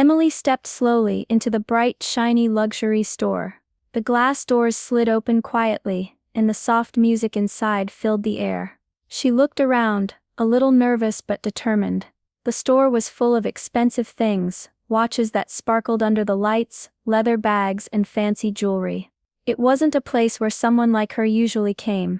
Emily stepped slowly into the bright, shiny luxury store. The glass doors slid open quietly, and the soft music inside filled the air. She looked around, a little nervous but determined. The store was full of expensive things, watches that sparkled under the lights, leather bags and fancy jewelry. It wasn't a place where someone like her usually came.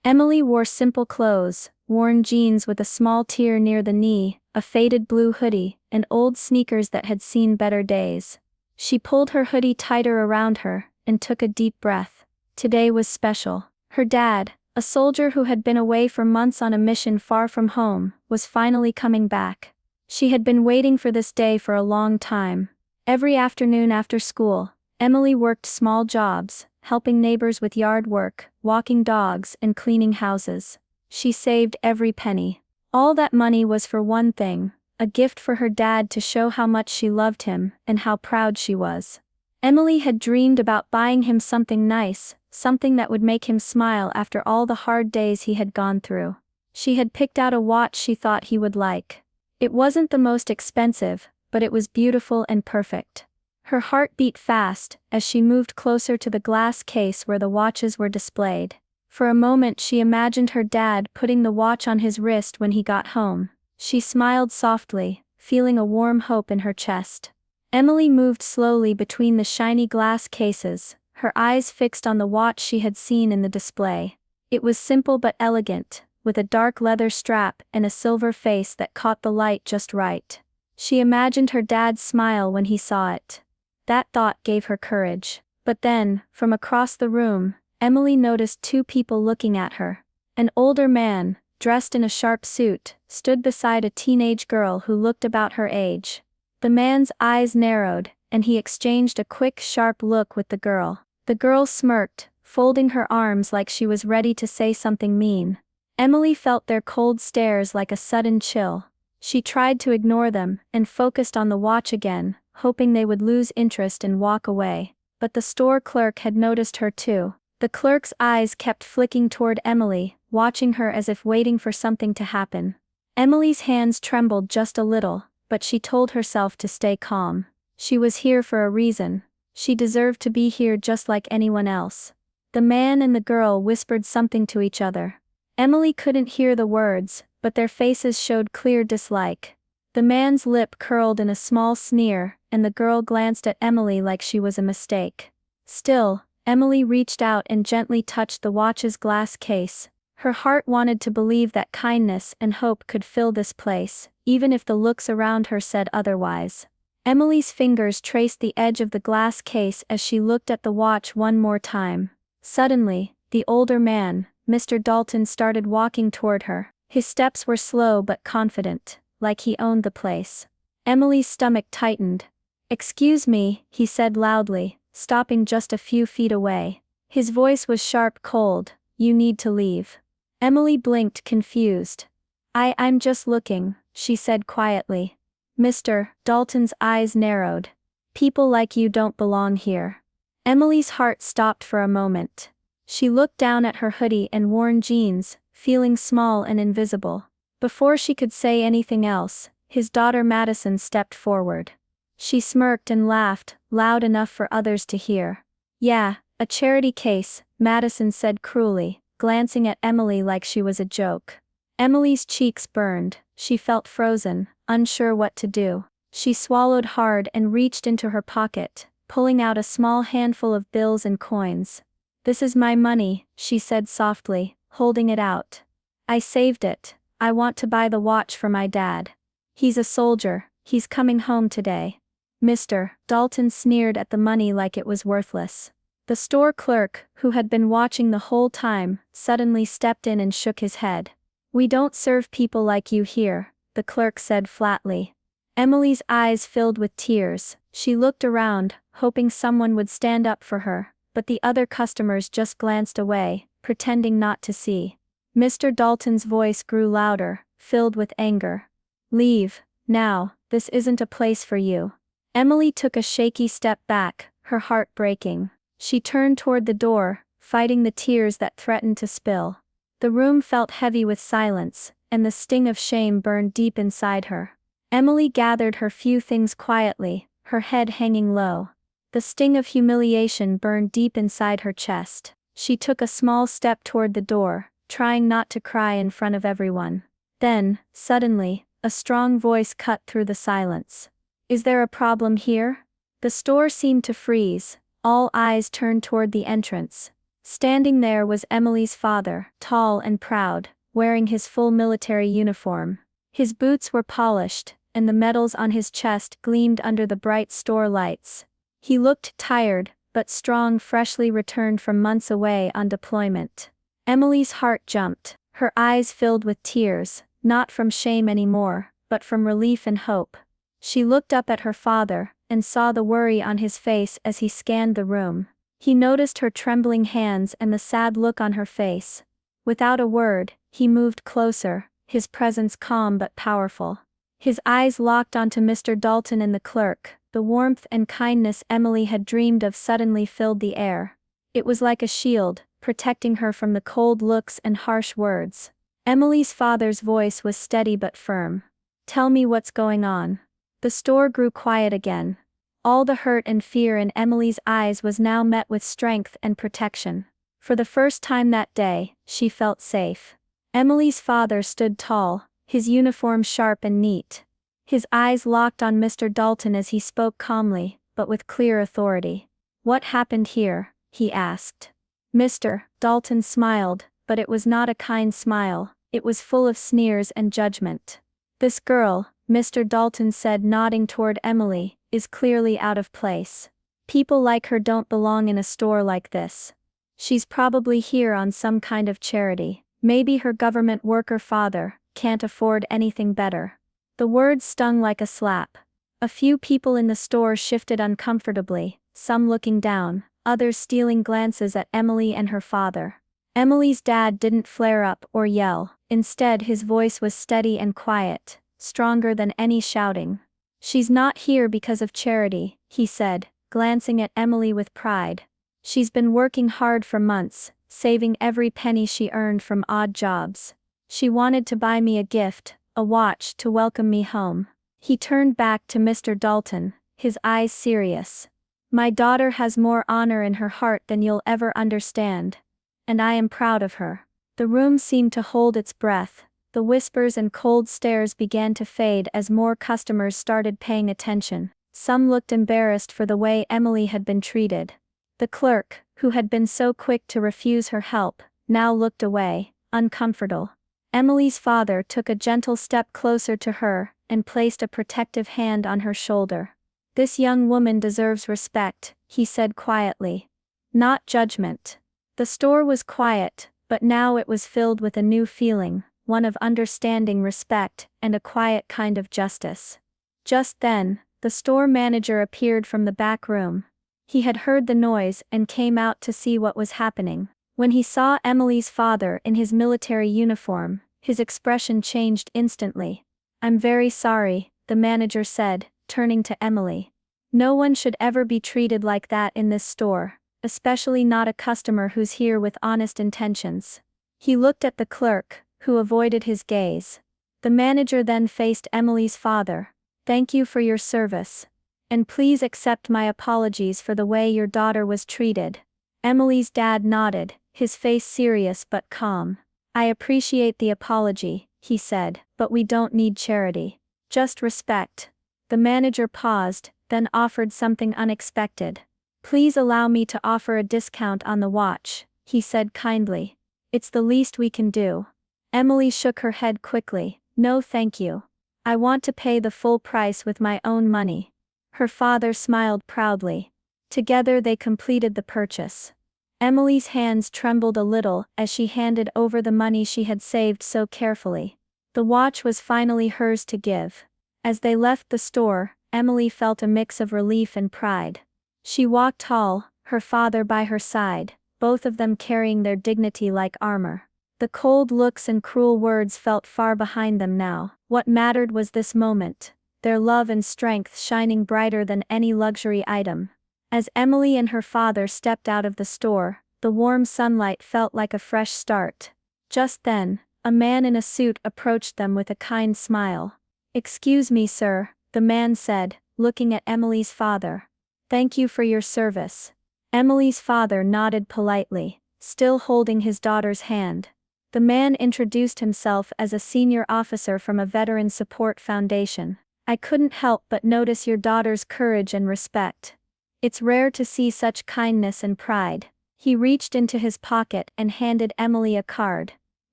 Emily wore simple clothes, worn jeans with a small tear near the knee, a faded blue hoodie, and old sneakers that had seen better days. She pulled her hoodie tighter around her, and took a deep breath. Today was special. Her dad, a soldier who had been away for months on a mission far from home, was finally coming back. She had been waiting for this day for a long time. Every afternoon after school, Emily worked small jobs, helping neighbors with yard work, walking dogs and cleaning houses. She saved every penny. All that money was for one thing, a gift for her dad to show how much she loved him and how proud she was. Emily had dreamed about buying him something nice, something that would make him smile after all the hard days he had gone through. She had picked out a watch she thought he would like. It wasn't the most expensive, but it was beautiful and perfect. Her heart beat fast as she moved closer to the glass case where the watches were displayed. For a moment she imagined her dad putting the watch on his wrist when he got home. She smiled softly, feeling a warm hope in her chest. Emily moved slowly between the shiny glass cases, her eyes fixed on the watch she had seen in the display. It was simple but elegant, with a dark leather strap and a silver face that caught the light just right. She imagined her dad's smile when he saw it. That thought gave her courage. But then, from across the room, Emily noticed two people looking at her. An older man, dressed in a sharp suit, stood beside a teenage girl who looked about her age. The man's eyes narrowed, and he exchanged a quick, sharp look with the girl. The girl smirked, folding her arms like she was ready to say something mean. Emily felt their cold stares like a sudden chill. She tried to ignore them, and focused on the watch again, hoping they would lose interest and walk away. But the store clerk had noticed her too. The clerk's eyes kept flicking toward Emily, watching her as if waiting for something to happen. Emily's hands trembled just a little, but she told herself to stay calm. She was here for a reason. She deserved to be here just like anyone else. The man and the girl whispered something to each other. Emily couldn't hear the words, but their faces showed clear dislike. The man's lip curled in a small sneer, and the girl glanced at Emily like she was a mistake. Still, Emily reached out and gently touched the watch's glass case. Her heart wanted to believe that kindness and hope could fill this place, even if the looks around her said otherwise. Emily's fingers traced the edge of the glass case as she looked at the watch one more time. Suddenly, the older man, Mr. Dalton, started walking toward her. His steps were slow but confident, like he owned the place. Emily's stomach tightened. "Excuse me," he said loudly, stopping just a few feet away. His voice was sharp, cold. "You need to leave." Emily blinked, confused. I'm just looking," she said quietly. Mr. Dalton's eyes narrowed. "People like you don't belong here." Emily's heart stopped for a moment. She looked down at her hoodie and worn jeans, feeling small and invisible. Before she could say anything else, his daughter Madison stepped forward. She smirked and laughed, loud enough for others to hear. "Yeah, a charity case," Madison said cruelly, glancing at Emily like she was a joke. Emily's cheeks burned. She felt frozen, unsure what to do. She swallowed hard and reached into her pocket, pulling out a small handful of bills and coins. "This is my money," she said softly, holding it out. "I saved it. I want to buy the watch for my dad. He's a soldier, he's coming home today." Mr. Dalton sneered at the money like it was worthless. The store clerk, who had been watching the whole time, suddenly stepped in and shook his head. "We don't serve people like you here," the clerk said flatly. Emily's eyes filled with tears. She looked around, hoping someone would stand up for her, but the other customers just glanced away, pretending not to see. Mr. Dalton's voice grew louder, filled with anger. "Leave, now, this isn't a place for you." Emily took a shaky step back, her heart breaking. She turned toward the door, fighting the tears that threatened to spill. The room felt heavy with silence, and the sting of shame burned deep inside her. Emily gathered her few things quietly, her head hanging low. The sting of humiliation burned deep inside her chest. She took a small step toward the door, trying not to cry in front of everyone. Then, suddenly, a strong voice cut through the silence. "Is there a problem here?" The store seemed to freeze, all eyes turned toward the entrance. Standing there was Emily's father, tall and proud, wearing his full military uniform. His boots were polished, and the medals on his chest gleamed under the bright store lights. He looked tired, but strong, freshly returned from months away on deployment. Emily's heart jumped, her eyes filled with tears, not from shame anymore, but from relief and hope. She looked up at her father, and saw the worry on his face as he scanned the room. He noticed her trembling hands and the sad look on her face. Without a word, he moved closer, his presence calm but powerful. His eyes locked onto Mr. Dalton and the clerk. The warmth and kindness Emily had dreamed of suddenly filled the air. It was like a shield, protecting her from the cold looks and harsh words. Emily's father's voice was steady but firm. "Tell me what's going on." The store grew quiet again. All the hurt and fear in Emily's eyes was now met with strength and protection. For the first time that day, she felt safe. Emily's father stood tall, his uniform sharp and neat. His eyes locked on Mr. Dalton as he spoke calmly, but with clear authority. "What happened here?" he asked. Mr. Dalton smiled, but it was not a kind smile, it was full of sneers and judgment. "This girl," Mr. Dalton said, nodding toward Emily, "is clearly out of place. People like her don't belong in a store like this. She's probably here on some kind of charity. Maybe her government worker father can't afford anything better." The words stung like a slap. A few people in the store shifted uncomfortably, some looking down, others stealing glances at Emily and her father. Emily's dad didn't flare up or yell, instead his voice was steady and quiet, stronger than any shouting. "She's not here because of charity," he said, glancing at Emily with pride. "She's been working hard for months, saving every penny she earned from odd jobs. She wanted to buy me a gift, a watch, to welcome me home." He turned back to Mr. Dalton, his eyes serious. "My daughter has more honor in her heart than you'll ever understand. And I am proud of her." The room seemed to hold its breath. The whispers and cold stares began to fade as more customers started paying attention. Some looked embarrassed for the way Emily had been treated. The clerk, who had been so quick to refuse her help, now looked away, uncomfortable. Emily's father took a gentle step closer to her, and placed a protective hand on her shoulder. "This young woman deserves respect," he said quietly. "Not judgment." The store was quiet, but now it was filled with a new feeling, one of understanding, respect, and a quiet kind of justice. Just then, the store manager appeared from the back room. He had heard the noise and came out to see what was happening. When he saw Emily's father in his military uniform, his expression changed instantly. "I'm very sorry," the manager said, turning to Emily. "No one should ever be treated like that in this store, especially not a customer who's here with honest intentions." He looked at the clerk, who avoided his gaze. The manager then faced Emily's father. "Thank you for your service. And please accept my apologies for the way your daughter was treated." Emily's dad nodded, his face serious but calm. "I appreciate the apology," he said, "but we don't need charity. Just respect." The manager paused, then offered something unexpected. "Please allow me to offer a discount on the watch," he said kindly. "It's the least we can do." Emily shook her head quickly. "No thank you. I want to pay the full price with my own money." Her father smiled proudly. Together they completed the purchase. Emily's hands trembled a little as she handed over the money she had saved so carefully. The watch was finally hers to give. As they left the store, Emily felt a mix of relief and pride. She walked tall, her father by her side, both of them carrying their dignity like armor. The cold looks and cruel words felt far behind them now. What mattered was this moment, their love and strength shining brighter than any luxury item. As Emily and her father stepped out of the store, the warm sunlight felt like a fresh start. Just then, a man in a suit approached them with a kind smile. Excuse me, sir, the man said, looking at Emily's father. Thank you for your service. Emily's father nodded politely, still holding his daughter's hand. The man introduced himself as a senior officer from a veteran support foundation. I couldn't help but notice your daughter's courage and respect. It's rare to see such kindness and pride. He reached into his pocket and handed Emily a card.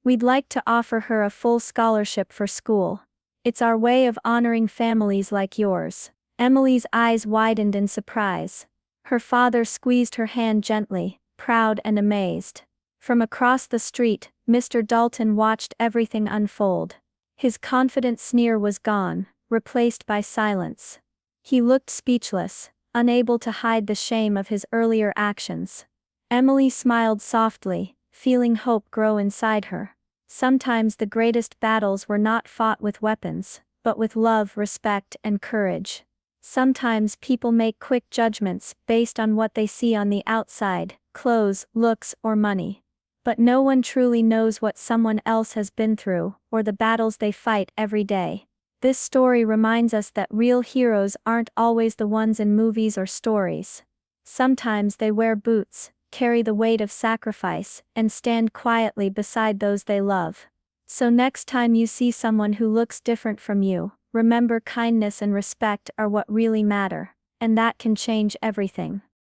We'd like to offer her a full scholarship for school. It's our way of honoring families like yours. Emily's eyes widened in surprise. Her father squeezed her hand gently, proud and amazed. From across the street, Mr. Dalton watched everything unfold. His confident sneer was gone, replaced by silence. He looked speechless, unable to hide the shame of his earlier actions. Emily smiled softly, feeling hope grow inside her. Sometimes the greatest battles were not fought with weapons, but with love, respect, and courage. Sometimes people make quick judgments based on what they see on the outside, clothes, looks, or money. But no one truly knows what someone else has been through, or the battles they fight every day. This story reminds us that real heroes aren't always the ones in movies or stories. Sometimes they wear boots, carry the weight of sacrifice, and stand quietly beside those they love. So next time you see someone who looks different from you, remember kindness and respect are what really matter, and that can change everything.